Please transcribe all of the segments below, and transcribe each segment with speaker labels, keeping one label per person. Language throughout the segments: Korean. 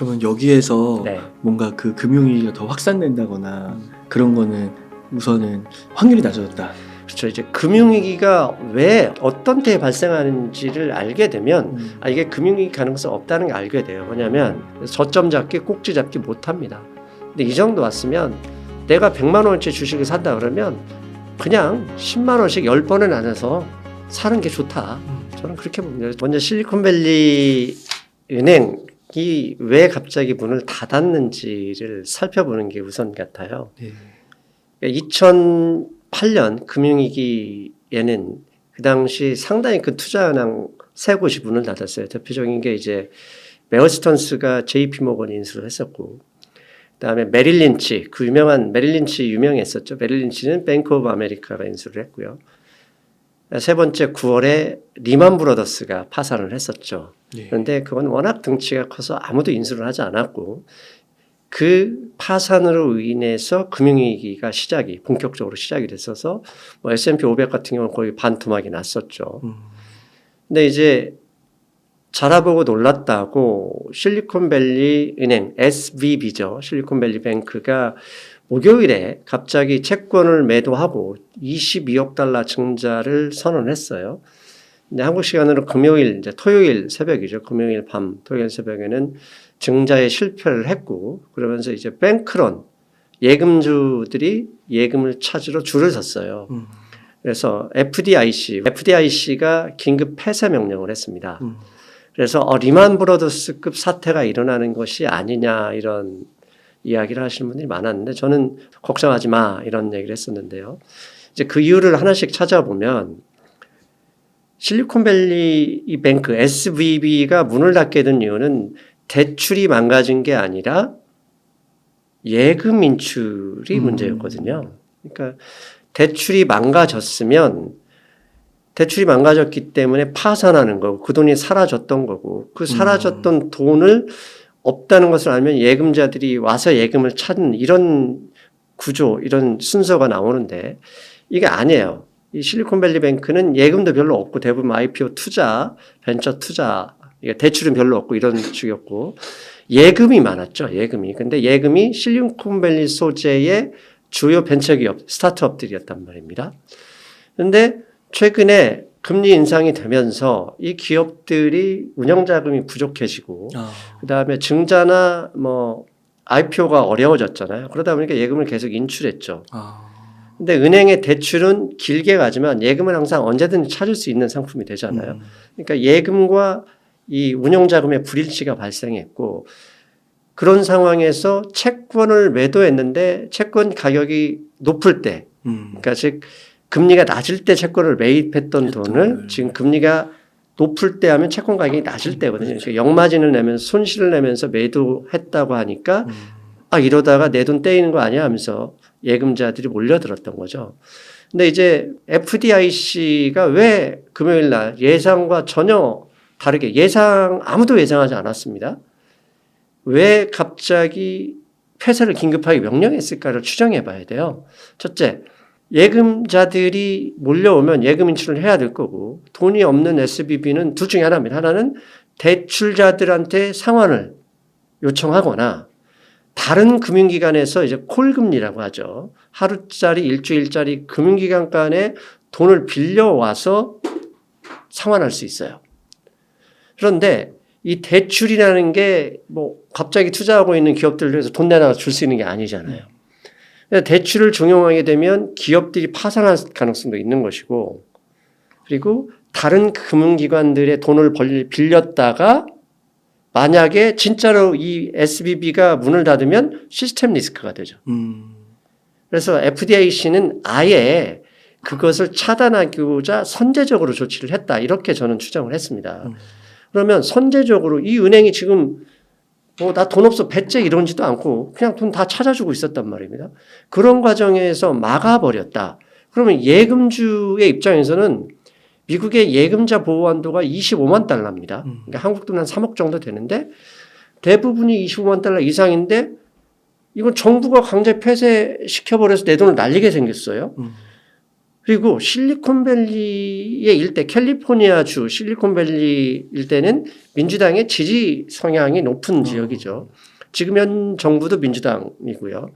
Speaker 1: 그러면 여기에서
Speaker 2: 네.
Speaker 1: 뭔가 그 금융위기가 더 확산된다거나 그런 거는 우선은 확률이 낮아졌다.
Speaker 2: 그렇죠. 이제 금융위기가 왜 어떤 때에 발생하는지를 알게 되면 이게 금융위기 가능성 없다는 걸 알게 돼요. 뭐냐면 저점 잡기, 꼭지 잡기 못합니다. 근데 이 정도 왔으면 내가 100만 원어치 주식을 산다 그러면 그냥 10만 원씩 10번을 나눠서 사는 게 좋다. 저는 그렇게 봅니다. 먼저 실리콘밸리 은행이 왜 갑자기 문을 닫았는지를 살펴보는 게 우선 같아요.
Speaker 1: 네.
Speaker 2: 2008년 금융위기에는 그 당시 상당히 큰 투자은행 세 곳이 문을 닫았어요. 대표적인 게 이제 베어스턴스가 JP모건이 인수를 했었고, 그다음에 메릴린치, 그 유명한 메릴린치 유명했었죠. 메릴린치는 뱅크 오브 아메리카가 인수를 했고요. 세 번째 9월에 리만 브러더스가 파산을 했었죠.
Speaker 1: 네.
Speaker 2: 그런데 그건 워낙 등치가 커서 아무도 인수를 하지 않았고, 그 파산으로 인해서 금융위기가 본격적으로 시작이 됐어서 뭐 S&P 500 같은 경우는 거의 반토막이 났었죠. 근데 이제 자라보고 놀랐다고 실리콘밸리 은행 SVB죠. 실리콘밸리 뱅크가 목요일에 갑자기 채권을 매도하고 22억 달러 증자를 선언했어요. 근데 한국 시간으로 금요일, 이제 토요일 새벽이죠. 금요일 밤, 토요일 새벽에는 증자에 실패를 했고, 그러면서 이제 뱅크런, 예금주들이 예금을 찾으러 줄을 섰어요. 그래서 FDIC가 긴급 폐쇄 명령을 했습니다. 그래서 리만 브러더스급 사태가 일어나는 것이 아니냐 이런 이야기를 하시는 분들이 많았는데 저는 걱정하지 마 이런 얘기를 했었는데요. 이제 그 이유를 하나씩 찾아보면 실리콘밸리 이 뱅크 SVB가 문을 닫게 된 이유는 대출이 망가진 게 아니라 예금 인출이 문제였거든요. 그러니까 대출이 망가졌기 때문에 파산하는 거고 그 돈이 사라졌던 거고 그 사라졌던 돈을 없다는 것을 알면 예금자들이 와서 예금을 찾는 이런 구조, 이런 순서가 나오는데 이게 아니에요. 이 실리콘밸리 뱅크는 예금도 별로 없고 대부분 IPO 투자, 벤처 투자, 대출은 별로 없고 이런 식이었고 예금이 많았죠. 예금이. 근데 예금이 실리콘밸리 소재의 주요 벤처기업, 스타트업들이었단 말입니다. 그런데 최근에 금리 인상이 되면서 이 기업들이 운영자금이 부족해지고 그다음에 증자나 뭐 IPO가 어려워졌잖아요. 그러다 보니까 예금을 계속 인출했죠. 근데 은행의 대출은 길게 가지만 예금은 항상 언제든 찾을 수 있는 상품이 되잖아요. 그러니까 예금과 이 운영자금의 불일치가 발생했고 그런 상황에서 채권을 매도했는데 채권 가격이 높을 때 그러니까 즉 금리가 낮을 때 채권을 매입했던 돈을 지금 금리가 높을 때 하면 채권 가격이 낮을 때거든요. 그러니까 역마진을 내면서 손실을 내면서 매도했다고 하니까 이러다가 내 돈 떼이는 거 아니야 하면서 예금자들이 몰려들었던 거죠. 근데 이제 FDIC가 왜 금요일 날 예상과 전혀 다르게 아무도 예상하지 않았습니다. 왜 갑자기 폐쇄를 긴급하게 명령했을까를 추정해 봐야 돼요. 첫째, 예금자들이 몰려오면 예금 인출을 해야 될 거고 돈이 없는 SVB는 둘 중에 하나입니다. 하나는 대출자들한테 상환을 요청하거나 다른 금융기관에서 이제 콜금리라고 하죠. 하루짜리 일주일짜리 금융기관 간에 돈을 빌려와서 상환할 수 있어요. 그런데 이 대출이라는 게 뭐 갑자기 투자하고 있는 기업들을 위해서 돈 내놔서 줄 수 있는 게 아니잖아요. 대출을 종용하게 되면 기업들이 파산할 가능성도 있는 것이고 그리고 다른 금융기관들의 돈을 빌렸다가 만약에 진짜로 이 SVB가 문을 닫으면 시스템 리스크가 되죠. 그래서 FDIC는 아예 그것을 차단하고자 선제적으로 조치를 했다. 이렇게 저는 추정을 했습니다. 그러면 선제적으로 이 은행이 지금 나 돈 없어 배째 이러지도 않고 그냥 돈 다 찾아주고 있었단 말입니다. 그런 과정에서 막아버렸다. 그러면 예금주의 입장에서는 미국의 예금자 보호 한도가 25만 달러입니다. 그러니까 한국 돈 한 3억 정도 되는데 대부분이 25만 달러 이상인데 이건 정부가 강제 폐쇄시켜버려서 내 돈을 날리게 생겼어요. 그리고 실리콘밸리의 일대, 캘리포니아주 실리콘밸리 일대는 민주당의 지지 성향이 높은 지역이죠. 지금 현 정부도 민주당이고요.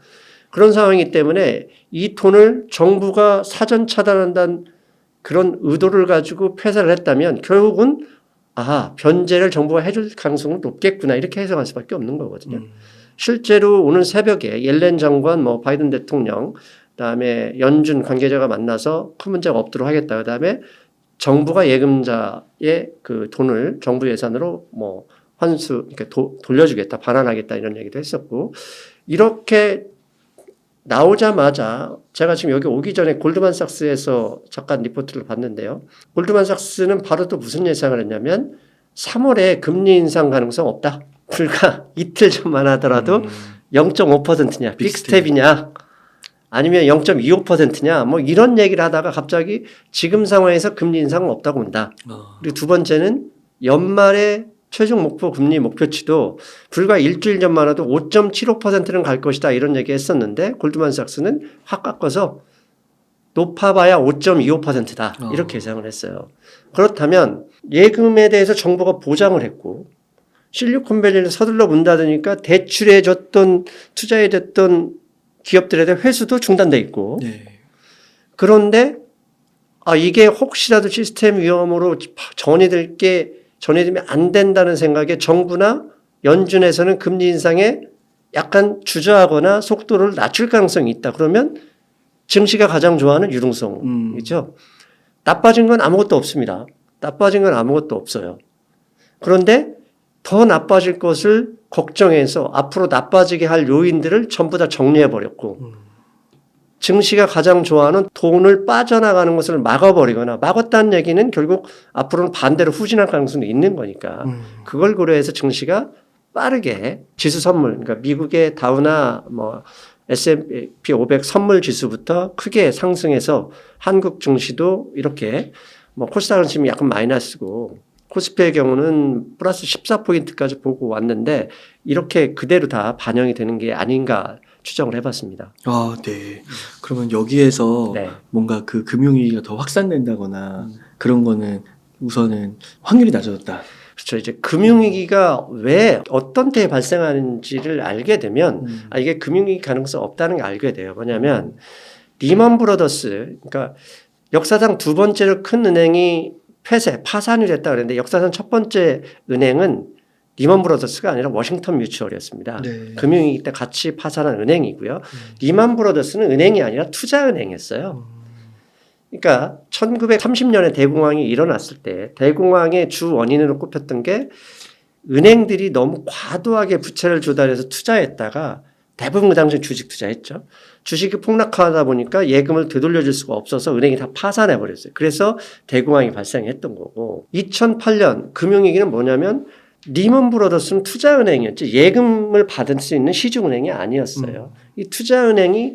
Speaker 2: 그런 상황이기 때문에 이 돈을 정부가 사전 차단한다는 그런 의도를 가지고 폐쇄를 했다면 결국은 변제를 정부가 해줄 가능성은 높겠구나 이렇게 해석할 수밖에 없는 거거든요. 실제로 오늘 새벽에 옐렌 장관, 바이든 대통령, 그다음에 연준 관계자가 만나서 큰 문제가 없도록 하겠다. 그다음에 정부가 예금자의 그 돈을 정부 예산으로 환수, 그러니까 돌려주겠다, 반환하겠다 이런 얘기도 했었고 이렇게 나오자마자 제가 지금 여기 오기 전에 골드만삭스에서 잠깐 리포트를 봤는데요. 골드만삭스는 바로 또 무슨 예상을 했냐면 3월에 금리 인상 가능성 없다. 불과 이틀 전만 하더라도 0.5%냐, 빅스텝이냐, 아니면 0.25%냐, 이런 얘기를 하다가 갑자기 지금 상황에서 금리 인상은 없다고 본다. 그리고 두 번째는 연말에 최종 목표 금리 목표치도 불과 일주일 전만 해도 5.75%는 갈 것이다 이런 얘기 했었는데 골드만삭스는 확 깎아서 높아봐야 5.25%다 이렇게 예상을 했어요. 그렇다면 예금에 대해서 정부가 보장을 했고 실리콘밸리를 서둘러 문 닫으니까 대출해 줬던 투자해 줬던 기업들에 대한 회수도 중단돼 있고 그런데 이게 혹시라도 시스템 위험으로 전해지면 안 된다는 생각에 정부나 연준에서는 금리 인상에 약간 주저하거나 속도를 낮출 가능성이 있다. 그러면 증시가 가장 좋아하는 유동성이죠. 나빠진 건 아무것도 없습니다. 나빠진 건 아무것도 없어요. 그런데 더 나빠질 것을 걱정해서 앞으로 나빠지게 할 요인들을 전부 다 정리해버렸고 증시가 가장 좋아하는 돈을 빠져나가는 것을 막아버리거나 막았다는 얘기는 결국 앞으로는 반대로 후진할 가능성도 있는 거니까 그걸 고려해서 증시가 빠르게 지수 선물, 그러니까 미국의 다우나 S&P 500 선물 지수부터 크게 상승해서 한국 증시도 이렇게 코스닥은 지금 약간 마이너스고 코스피의 경우는 플러스 14포인트까지 보고 왔는데 이렇게 그대로 다 반영이 되는 게 아닌가 추정을 해봤습니다.
Speaker 1: 네. 그러면 여기에서 뭔가 그 금융위기가 더 확산된다거나 그런 거는 우선은 확률이 낮아졌다.
Speaker 2: 그렇죠. 이제 금융위기가 왜 어떤 때에 발생하는지를 알게 되면 이게 금융위기 가능성 없다는 걸 알게 돼요. 뭐냐면 리먼 브러더스, 그러니까 역사상 두 번째로 큰 은행이 파산이 됐다 그랬는데 역사상 첫 번째 은행은 리먼 브러더스가 아니라 워싱턴 뮤추얼이었습니다. 금융위기 때 같이 파산한 은행이고요. 리먼 브러더스는 은행이 아니라 투자은행이었어요. 그러니까 1930년에 대공황이 일어났을 때 대공황의 주 원인으로 꼽혔던 게 은행들이 너무 과도하게 부채를 조달해서 투자했다가 대부분 그 당시 주식 투자했죠. 주식이 폭락하다 보니까 예금을 되돌려줄 수가 없어서 은행이 다 파산해버렸어요. 그래서 대공황이 발생했던 거고 2008년 금융위기는 뭐냐면 리먼 브러더스는 투자은행이었지 예금을 받을 수 있는 시중은행이 아니었어요. 이 투자은행이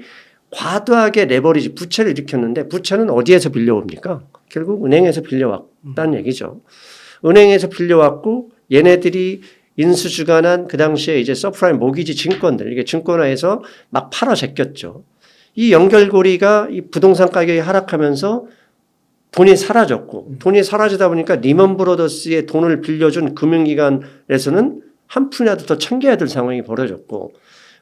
Speaker 2: 과도하게 레버리지 부채를 일으켰는데 부채는 어디에서 빌려옵니까? 결국 은행에서 빌려왔다는 얘기죠. 은행에서 빌려왔고 얘네들이 인수주관한 그 당시에 이제 서프라임 모기지 증권들 이게 증권화해서 막 팔아 제꼈죠. 이 연결고리가 이 부동산 가격이 하락하면서 돈이 사라졌고 돈이 사라지다 보니까 리먼 브러더스의 돈을 빌려준 금융기관에서는 한 푼이라도 더 챙겨야 될 상황이 벌어졌고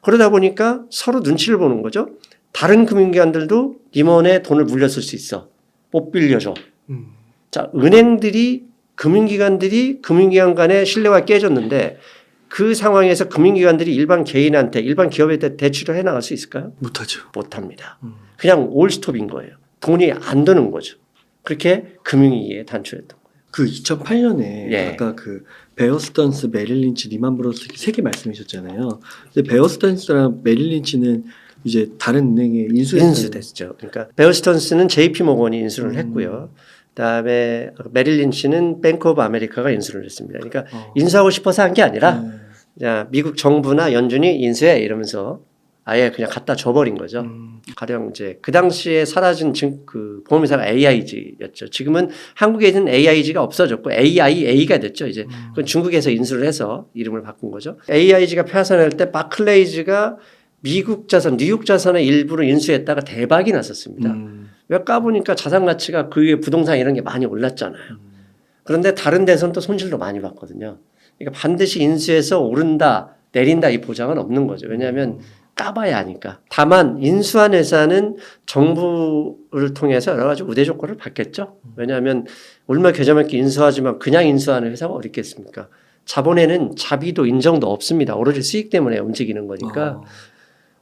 Speaker 2: 그러다 보니까 서로 눈치를 보는 거죠. 다른 금융기관들도 리먼에 돈을 물렸을 수 있어. 못 빌려줘. 자, 금융기관들이 금융기관 간의 신뢰가 깨졌는데 그 상황에서 금융기관들이 일반 개인한테 일반 기업한테 대출을 해나갈 수 있을까요?
Speaker 1: 못하죠.
Speaker 2: 못합니다. 그냥 올스톱인 거예요. 돈이 안 드는 거죠. 그렇게 금융위기에 단초했던 거예요.
Speaker 1: 그 2008년에 아까 그 베어 스턴스, 메릴 린치, 리먼 브러더스 세 개 말씀하셨잖아요. 근데 베어 스턴스랑 메릴 린치는 이제 다른 은행에
Speaker 2: 인수됐죠. 그러니까 베어 스턴스는 JP 모건이 인수를 했고요. 그다음에 메릴 린치는 뱅크 오브 아메리카가 인수를 했습니다. 그러니까 인수하고 싶어서 한 게 아니라 미국 정부나 연준이 인수해 이러면서 아예 그냥 갖다 줘버린 거죠. 가령 이제 그 당시에 사라진 그 보험회사가 AIG였죠. 지금은 한국에 있는 AIG가 없어졌고 AIA가 됐죠. 이제 그건 중국에서 인수를 해서 이름을 바꾼 거죠. AIG가 파산할 때 바클레이즈가 미국 자산, 뉴욕 자산의 일부를 인수했다가 대박이 났었습니다. 왜 까보니까 자산 가치가 그 위에 부동산 이런 게 많이 올랐잖아요. 그런데 다른 데서는 또 손실도 많이 봤거든요. 그러니까 반드시 인수해서 오른다, 내린다 이 보장은 없는 거죠. 왜냐하면 까봐야 하니까. 다만 인수한 회사는 정부를 통해서 여러 가지 우대 조건을 받겠죠. 왜냐하면 얼마 계좌 없게 인수하지만 그냥 인수하는 회사가 어디 있겠습니까? 자본에는 자비도 인정도 없습니다. 오로지 수익 때문에 움직이는 거니까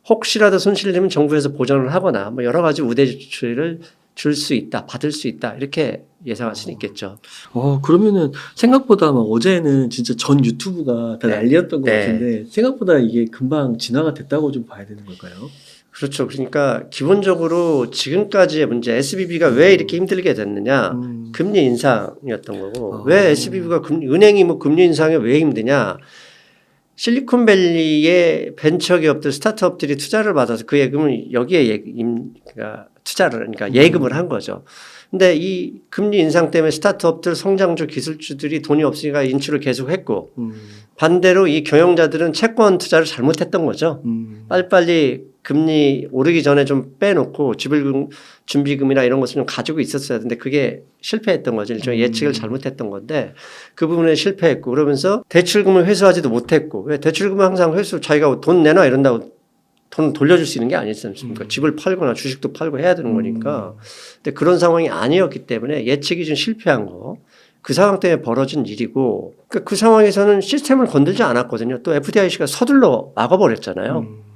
Speaker 2: 혹시라도 손실되면 정부에서 보전을 하거나 뭐 여러 가지 우대 조치를 줄 수 있다, 받을 수 있다 이렇게 예상할 수는 있겠죠.
Speaker 1: 그러면은 생각보다 막 어제는 진짜 전 유튜브가 다
Speaker 2: 네.
Speaker 1: 난리였던 것
Speaker 2: 네.
Speaker 1: 같은데 생각보다 이게 금방 진화가 됐다고 좀 봐야 되는 걸까요?
Speaker 2: 그렇죠. 그러니까 기본적으로 지금까지의 문제 SBB가 왜 이렇게 힘들게 됐느냐? 금리 인상이었던 거고 왜 SBB가 은행이 뭐 금리 인상에 왜 힘드냐? 실리콘밸리의 벤처기업들, 스타트업들이 투자를 받아서 그 예금을 여기에 그러니까 투자를 그러니까 예금을 한 거죠. 근데 이 금리 인상 때문에 스타트업들, 성장주, 기술주들이 돈이 없으니까 인출을 계속했고 반대로 이 경영자들은 채권 투자를 잘못했던 거죠. 빨리빨리 금리 오르기 전에 좀 빼놓고 지불금, 준비금이나 이런 것을 좀 가지고 있었어야 되는데 그게 실패했던 거죠. 일종의 예측을 잘못했던 건데 그 부분에 실패했고 그러면서 대출금을 회수하지도 못했고 왜 대출금은 항상 회수 자기가 돈 내놔 이런다고 돈 돌려줄 수 있는 게 아니지 않습니까? 집을 팔거나 주식도 팔고 해야 되는 거니까. 근데 그런 상황이 아니었기 때문에 예측이 좀 실패한 거. 그 상황 때문에 벌어진 일이고 그러니까 그 상황에서는 시스템을 건들지 않았거든요. 또 FDIC가 서둘러 막아버렸잖아요.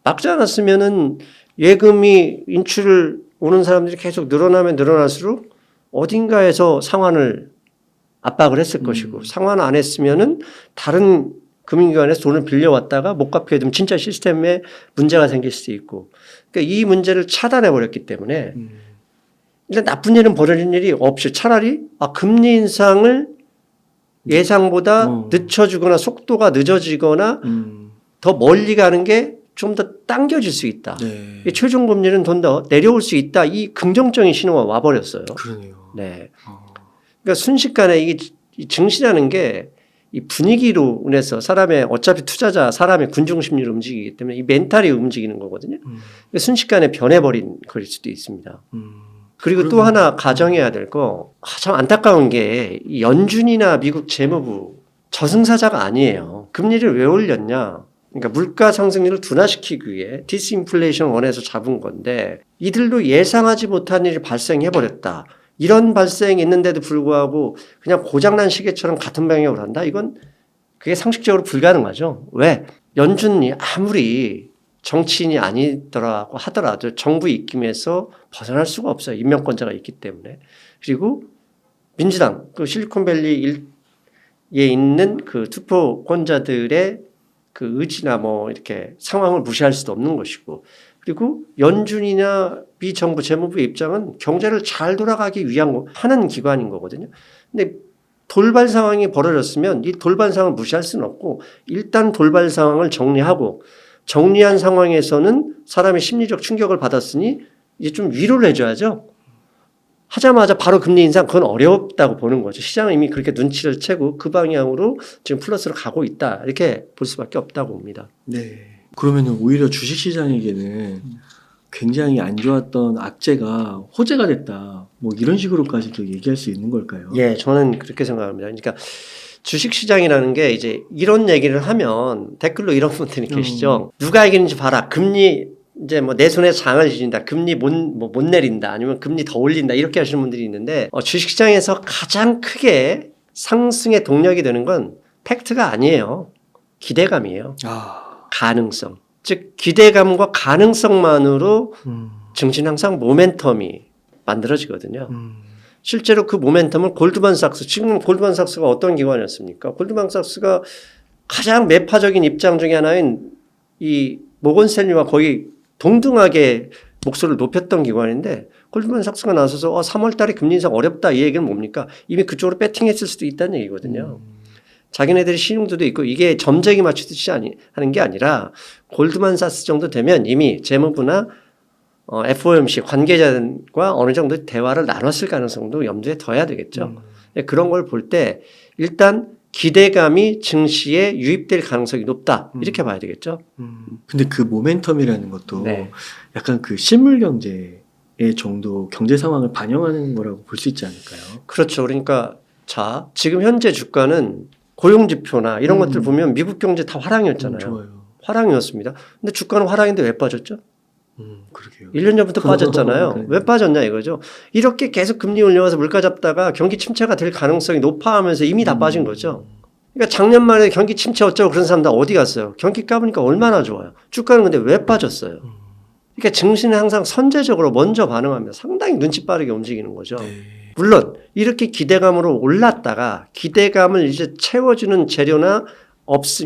Speaker 2: 막지 않았으면은 예금이 인출을 오는 사람들이 계속 늘어나면 늘어날수록 어딘가에서 상환을 압박을 했을 것이고 상환 안 했으면은 다른 금융기관에서 돈을 빌려왔다가 못 갚게 되면 진짜 시스템에 문제가 생길 수도 있고 그러니까 이 문제를 차단해 버렸기 때문에 일단 나쁜 일은 벌어진 일이 없이 차라리 금리 인상을 예상보다 늦춰주거나 속도가 늦어지거나 더 멀리 가는 게 좀 더 당겨질 수 있다.
Speaker 1: 네.
Speaker 2: 최종 금리는 좀 더 내려올 수 있다. 이 긍정적인 신호가 와버렸어요.
Speaker 1: 그러네요.
Speaker 2: 네. 그러니까 순식간에 이게 증시라는 게 이 분위기로 인해서 사람의 어차피 투자자 사람의 군중 심리로 움직이기 때문에 이 멘탈이 움직이는 거거든요. 그러니까 순식간에 변해버린 거일 수도 있습니다. 그리고 또 하나 가정해야 될 거 참 안타까운 게 이 연준이나 미국 재무부 저승사자가 아니에요. 금리를 왜 올렸냐? 그러니까 물가 상승률을 둔화시키기 위해 디스인플레이션 원에서 잡은 건데 이들도 예상하지 못한 일이 발생해 버렸다. 이런 발생이 있는데도 불구하고 그냥 고장난 시계처럼 같은 방향으로 한다? 이건 그게 상식적으로 불가능하죠. 왜? 연준이 아무리 정치인이 아니더라고 하더라도 정부 입김에서 벗어날 수가 없어요. 임명권자가 있기 때문에. 그리고 민주당, 그 실리콘밸리에 있는 그 투표권자들의 그 의지나 뭐 이렇게 상황을 무시할 수도 없는 것이고 그리고 연준이나 미 정부 재무부의 입장은 경제를 잘 돌아가기 위한 하는 기관인 거거든요. 근데 돌발 상황이 벌어졌으면 이 돌발 상황을 무시할 수는 없고 일단 돌발 상황을 정리하고 정리한 상황에서는 사람이 심리적 충격을 받았으니 이제 좀 위로를 해줘야죠. 하자마자 바로 금리 인상 그건 어렵다고 보는 거죠. 시장은 이미 그렇게 눈치를 채고 그 방향으로 지금 플러스로 가고 있다. 이렇게 볼 수밖에 없다고 봅니다.
Speaker 1: 네. 그러면은 오히려 주식시장에게는 굉장히 안 좋았던 악재가 호재가 됐다. 뭐 이런 식으로까지도 얘기할 수 있는 걸까요?
Speaker 2: 예, 저는 그렇게 생각합니다. 그러니까 주식시장이라는 게 이제 이런 얘기를 하면 댓글로 이런 분들이 계시죠. 누가 이기는지 봐라. 금리 이제 뭐 내 손에 장을 지진다. 금리 못 내린다. 아니면 금리 더 올린다. 이렇게 하시는 분들이 있는데 주식시장에서 가장 크게 상승의 동력이 되는 건 팩트가 아니에요. 기대감이에요. 가능성. 즉 기대감과 가능성만으로 증시는 항상 모멘텀이 만들어지거든요. 실제로 그 모멘텀을 골드만삭스, 지금 골드만삭스가 어떤 기관이었습니까? 골드만삭스가 가장 매파적인 입장 중에 하나인 이 모건스탠리와 거의 동등하게 목소리를 높였던 기관인데 골드만삭스가 나서서 3월 달에 금리 인상 어렵다 이 얘기는 뭡니까? 이미 그쪽으로 배팅했을 수도 있다는 얘기거든요. 자기네들이 신용도도 있고 이게 점쟁이 맞추듯이 하는 게 아니라 골드만삭스 정도 되면 이미 재무부나 FOMC 관계자들과 어느 정도 대화를 나눴을 가능성도 염두에 둬야 되겠죠. 그런 걸 볼 때 일단 기대감이 증시에 유입될 가능성이 높다. 이렇게 봐야 되겠죠.
Speaker 1: 근데 그 모멘텀이라는 것도
Speaker 2: 네.
Speaker 1: 약간 그 실물 경제 정도 경제 상황을 반영하는 거라고 볼 수 있지 않을까요?
Speaker 2: 그렇죠. 그러니까 자, 지금 현재 주가는 고용 지표나 이런 것들 보면 미국 경제 다 화랑이었잖아요.
Speaker 1: 좋아요.
Speaker 2: 화랑이었습니다. 근데 주가는 화랑인데 왜 빠졌죠?
Speaker 1: 그러게요.
Speaker 2: 1년 전부터 빠졌잖아요.
Speaker 1: 그래.
Speaker 2: 왜 빠졌냐 이거죠. 이렇게 계속 금리 올려서 물가 잡다가 경기 침체가 될 가능성이 높아 하면서 이미 다 빠진 거죠. 그러니까 작년 말에 경기 침체 어쩌고 그런 사람 다 어디 갔어요? 경기 까보니까 얼마나 좋아요. 주가는 근데 왜 빠졌어요? 그러니까 증시는 항상 선제적으로 먼저 반응하면서 상당히 눈치 빠르게 움직이는 거죠.
Speaker 1: 네.
Speaker 2: 물론 이렇게 기대감으로 올랐다가 기대감을 이제 채워주는 재료나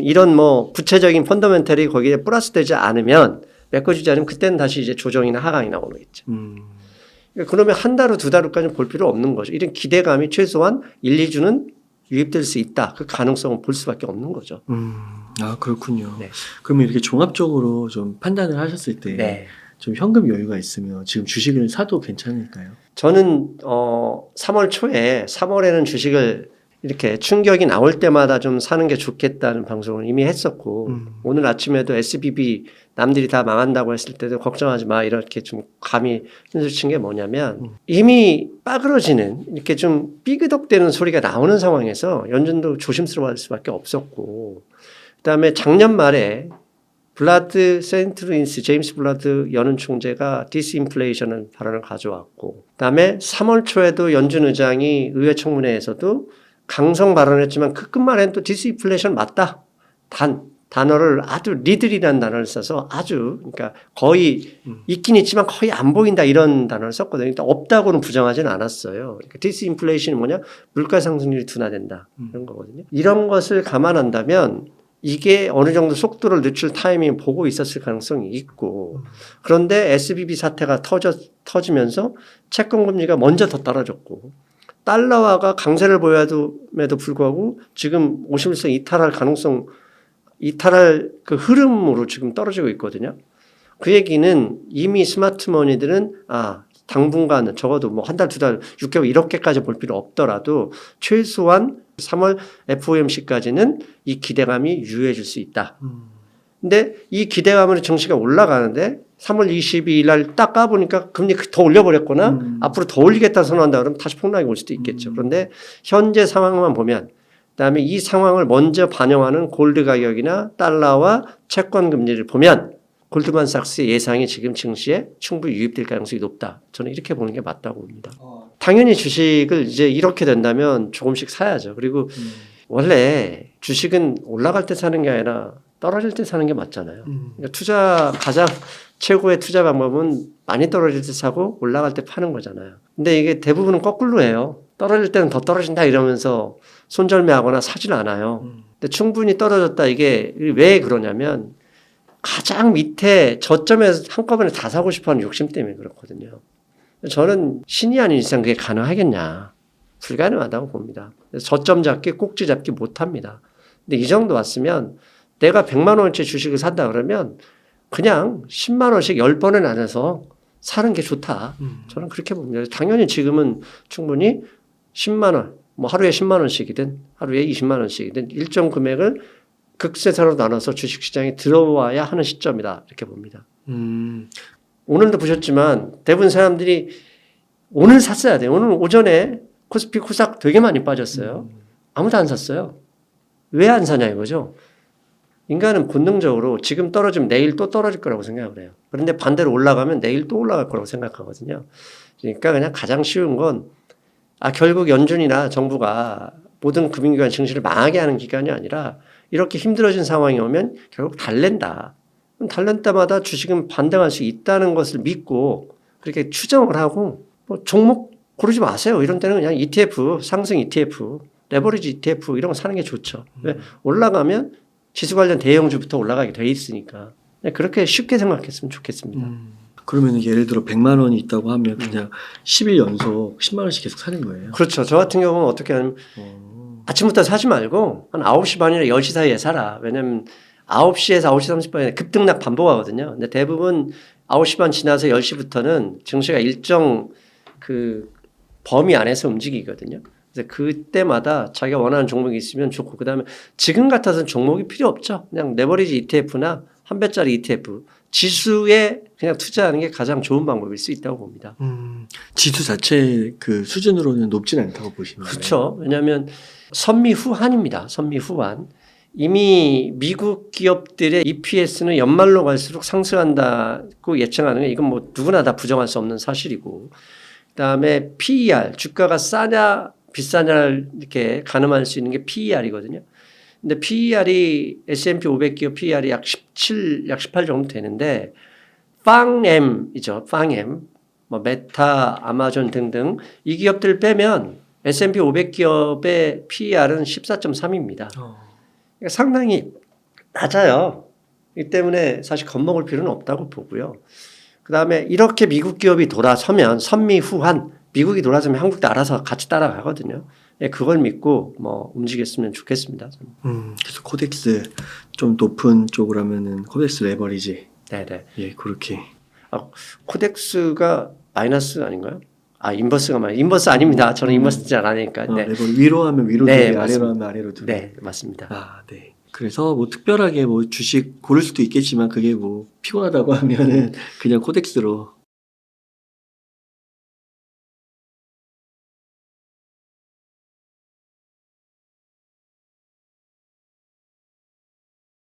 Speaker 2: 이런 뭐 구체적인 펀더멘털이 거기에 플러스되지 않으면 메꿔주지 않으면 그때는 다시 이제 조정이나 하강이 나오겠죠. 그러니까 그러면 한 달 후, 두 달 후까지는 볼 필요 없는 거죠. 이런 기대감이 최소한 1, 2주는 유입될 수 있다. 그 가능성은 볼 수밖에 없는 거죠.
Speaker 1: 아, 그렇군요.
Speaker 2: 네.
Speaker 1: 그러면 이렇게 종합적으로 좀 판단을 하셨을 때 좀 현금 여유가 있으면 지금 주식을 사도 괜찮을까요?
Speaker 2: 저는 3월 초에 3월에는 주식을 이렇게 충격이 나올 때마다 좀 사는 게 좋겠다는 방송을 이미 했었고 오늘 아침에도 SBB 남들이 다 망한다고 했을 때도 걱정하지 마 이렇게 좀 감히 힘을 친 게 뭐냐면 이미 빠그러지는 이렇게 좀 삐그덕대는 소리가 나오는 상황에서 연준도 조심스러워할 수밖에 없었고 그다음에 작년 말에 블라드 세인트루인스 제임스 블라드 연은 총재가 디스인플레이션을 발언을 가져왔고 그다음에 3월 초에도 연준 의장이 의회 청문회에서도 강성 발언했지만 그 끝말에는 또 디스인플레이션 맞다. 단어를 아주 리들이라는 단어를 써서 아주 그러니까 거의 있긴 있지만 거의 안 보인다 이런 단어를 썼거든요. 그러니까 없다고는 부정하지는 않았어요. 그러니까 디스인플레이션이 뭐냐? 물가 상승률이 둔화된다 이런 거거든요. 이런 것을 감안한다면 이게 어느 정도 속도를 늦출 타이밍 보고 있었을 가능성이 있고 그런데 SBB 사태가 터지면서 채권 금리가 먼저 더 떨어졌고 달러화가 강세를 보여도 불구하고 지금 51세 이탈할 그 흐름으로 지금 떨어지고 있거든요. 그 얘기는 이미 스마트머니들은 당분간은 적어도 뭐 한 달, 두 달, 6개월 이렇게까지 볼 필요 없더라도 최소한 3월 FOMC까지는 이 기대감이 유효해질 수 있다. 근데 이 기대감으로 증시가 올라가는데 3월 22일 날 딱 까보니까 금리 더 올려버렸거나 앞으로 더 올리겠다 선언한다 그러면 다시 폭락이 올 수도 있겠죠. 그런데 현재 상황만 보면 그다음에 이 상황을 먼저 반영하는 골드 가격이나 달러와 채권 금리를 보면 골드만삭스의 예상이 지금 증시에 충분히 유입될 가능성이 높다. 저는 이렇게 보는 게 맞다고 봅니다. 당연히 주식을 이제 이렇게 된다면 조금씩 사야죠. 그리고 원래 주식은 올라갈 때 사는 게 아니라 떨어질 때 사는 게 맞잖아요. 그러니까 가장 최고의 투자 방법은 많이 떨어질 때 사고 올라갈 때 파는 거잖아요. 근데 이게 대부분은 거꾸로 해요. 떨어질 때는 더 떨어진다 이러면서 손절매하거나 사진 않아요. 근데 충분히 떨어졌다 이게 왜 그러냐면 가장 밑에 저점에서 한꺼번에 다 사고 싶어하는 욕심 때문에 그렇거든요. 저는 신이 아닌 이상 그게 가능하겠냐. 불가능하다고 봅니다. 저점 잡기, 꼭지 잡기 못합니다. 근데 이 정도 왔으면 내가 100만 원어치 주식을 산다 그러면 그냥 10만 원씩 10번을 나눠서 사는 게 좋다. 저는 그렇게 봅니다. 당연히 지금은 충분히 10만 원, 뭐 하루에 10만 원씩이든 하루에 20만 원씩이든 일정 금액을 극세사로 나눠서 주식시장에 들어와야 하는 시점이다. 이렇게 봅니다. 오늘도 보셨지만 대부분 사람들이 오늘 샀어야 돼요. 오늘 오전에 코스피 코스닥 되게 많이 빠졌어요. 아무도 안 샀어요. 왜 안 사냐 이거죠. 인간은 본능적으로 지금 떨어지면 내일 또 떨어질 거라고 생각을 해요. 그런데 반대로 올라가면 내일 또 올라갈 거라고 생각하거든요. 그러니까 그냥 가장 쉬운 건 결국 연준이나 정부가 모든 금융기관 증시를 망하게 하는 기간이 아니라 이렇게 힘들어진 상황이 오면 결국 달랜다. 달랜 때마다 주식은 반등할 수 있다는 것을 믿고 그렇게 추정을 하고 뭐 종목 고르지 마세요. 이런 때는 그냥 ETF, 상승 ETF, 레버리지 ETF 이런 거 사는 게 좋죠. 왜? 올라가면 지수 관련 대형주부터 올라가게 돼 있으니까 그렇게 쉽게 생각했으면 좋겠습니다.
Speaker 1: 그러면 예를 들어 100만 원이 있다고 하면 그냥 10일 연속 10만 원씩 계속 사는 거예요?
Speaker 2: 그렇죠. 저 같은 경우는 어떻게 하냐면 아침부터 사지 말고 한 9시 반이나 10시 사이에 사라. 왜냐면 9시에서 9시 30분에 급등락 반복하거든요. 근데 대부분 9시 반 지나서 10시부터는 증시가 일정 그 범위 안에서 움직이거든요. 그래서 그때마다 자기가 원하는 종목이 있으면 좋고 그다음에 지금 같아서는 종목이 필요 없죠. 그냥 레버리지 ETF나 한 배짜리 ETF 지수에 그냥 투자하는 게 가장 좋은 방법일 수 있다고 봅니다.
Speaker 1: 지수 자체 그 수준으로는 높진 않다고 보시는 거예요.
Speaker 2: 그렇죠. 왜냐하면 선미후환입니다. 선미후환. 이미 미국 기업들의 EPS는 연말로 갈수록 상승한다고 예측하는 게 이건 뭐 누구나 다 부정할 수 없는 사실이고, 그다음에 PER 주가가 싸냐 비싸냐를 이렇게 가늠할 수 있는 게 PER이거든요. 근데 PER이 S&P 500 기업 PER이 약 17, 약 18 정도 되는데 빵엠이죠. 빵엠, 뭐 메타, 아마존 등등 이 기업들 빼면 S&P 500 기업의 PER은 14.3입니다. 그러니까 상당히 낮아요. 이 때문에 사실 겁먹을 필요는 없다고 보고요. 그다음에 이렇게 미국 기업이 돌아서면 선미후환, 미국이 돌아서면 한국도 알아서 같이 따라가거든요. 예, 그걸 믿고 뭐 움직였으면 좋겠습니다.
Speaker 1: 그래서 코덱스 좀 높은 쪽으로 하면은 코덱스 레버리지.
Speaker 2: 네네.
Speaker 1: 예, 그렇게.
Speaker 2: 코덱스가 마이너스 아닌가요? 인버스가 인버스 아닙니다. 저는 인버스 잘 안 하니까. 네.
Speaker 1: 레버리 위로 하면 위로
Speaker 2: 네,
Speaker 1: 두 개, 아래로
Speaker 2: 맞습니다.
Speaker 1: 하면 아래로 두 개.
Speaker 2: 네, 맞습니다.
Speaker 1: 네. 그래서 뭐 특별하게 뭐 주식 고를 수도 있겠지만 그게 뭐 피곤하다고 하면은 그냥 코덱스로